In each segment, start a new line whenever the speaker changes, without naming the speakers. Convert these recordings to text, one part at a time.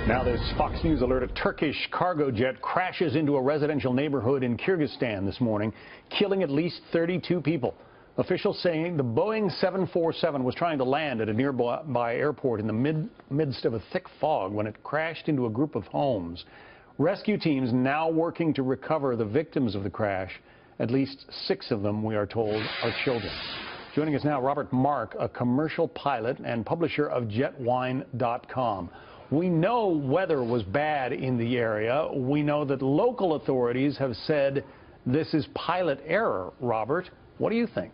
Now this Fox News alert, a Turkish cargo jet crashes into a residential neighborhood in Kyrgyzstan this morning, killing at least 32 people. Officials saying the Boeing 747 was trying to land at a nearby airport in the midst of a thick fog when it crashed into a group of homes. Rescue teams now working to recover the victims of the crash. At least 6 of them, we are told, are children. Joining us now, Robert Mark, a commercial pilot and publisher of jetwine.com. We know weather was bad in the area. We know that local authorities have said this is pilot error. Robert, what do you think?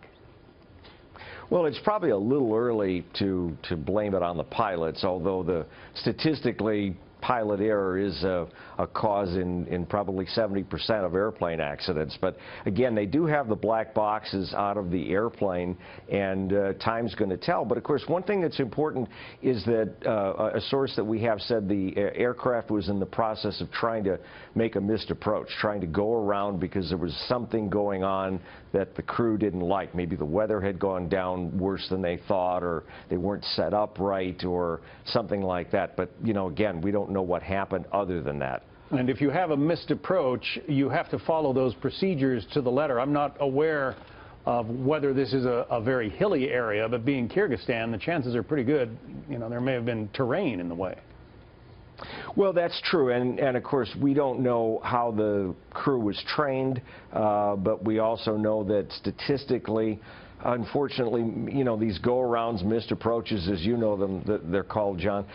Well, it's probably a little early to blame it on the pilots, although statistically pilot error is a cause in probably 70% of airplane accidents. But again, they do have the black boxes out of the airplane, and time's going to tell. But of course, one thing that's important is that a source that we have said the aircraft was in the process of trying to make a missed approach, trying to go around because there was something going on that the crew didn't like. Maybe the weather had gone down worse than they thought, or they weren't set up right, or something like that. But, you know, again, we don't know what happened other than that.
And if you have a missed approach, you have to follow those procedures to the letter. I'm not aware of whether this is a very hilly area, but being Kyrgyzstan, the chances are pretty good. You know, there may have been terrain in the way.
Well, that's true, and of course we don't know how the crew was trained, but we also know that statistically, unfortunately, you know, these go-arounds, missed approaches, as you know them, they're called, John,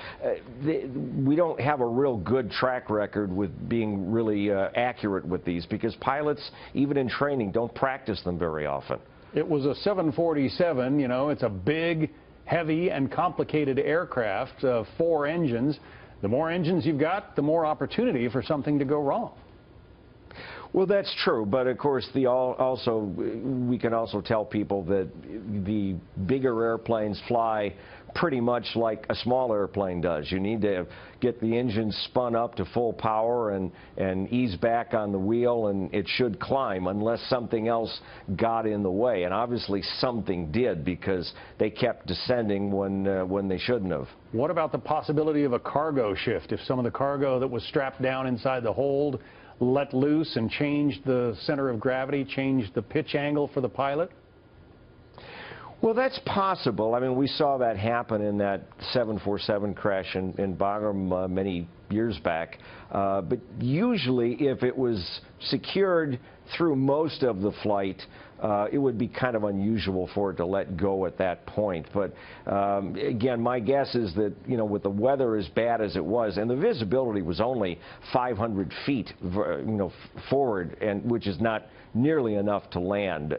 we don't have a real good track record with being really accurate with these, because pilots, even in training, don't practice them very often.
It was a 747, you know, it's a big, heavy, and complicated aircraft, 4 engines. The more engines you've got, the more opportunity for something to go wrong.
Well, that's true, but of course, we can also tell people that the bigger airplanes fly pretty much like a small airplane does. You need to get the engine spun up to full power and ease back on the wheel, and it should climb unless something else got in the way. And obviously something did, because they kept descending when they shouldn't have.
What about the possibility of a cargo shift? If some of the cargo that was strapped down inside the hold let loose and changed the center of gravity, changed the pitch angle for the pilot?
Well, that's possible. I mean, we saw that happen in that 747 crash in Bagram many years back. But usually, if it was secured through most of the flight, it would be kind of unusual for it to let go at that point. But again, my guess is that, you know, with the weather as bad as it was, and the visibility was only 500 feet, you know, forward, and which is not nearly enough to land.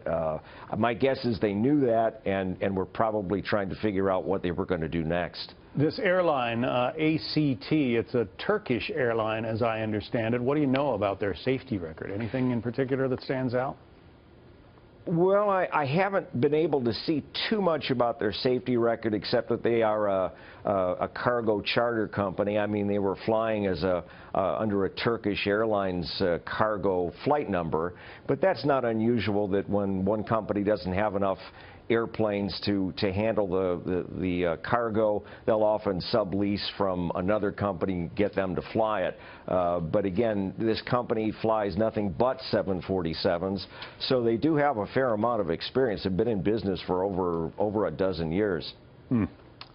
My guess is they knew that, and were probably trying to figure out what they were going to do next.
This airline, ACT, it's a Turkish airline, as I understand it. What do you know about their safety record? Anything in particular that stands out?
Well, I haven't been able to see too much about their safety record, except that they are a cargo charter company. I mean, they were flying as under a Turkish Airlines cargo flight number, but that's not unusual that when one company doesn't have enough airplanes to handle the cargo, they'll often sublease from another company, get them to fly it. But again, this company flies nothing but 747s, so they do have a fair amount of experience. They've been in business for over a dozen years.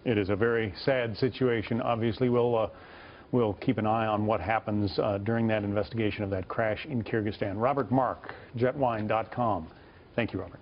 It is a very sad situation. Obviously, we'll keep an eye on what happens during that investigation of that crash in Kyrgyzstan. Robert Mark, jetwine.com. Thank you, Robert.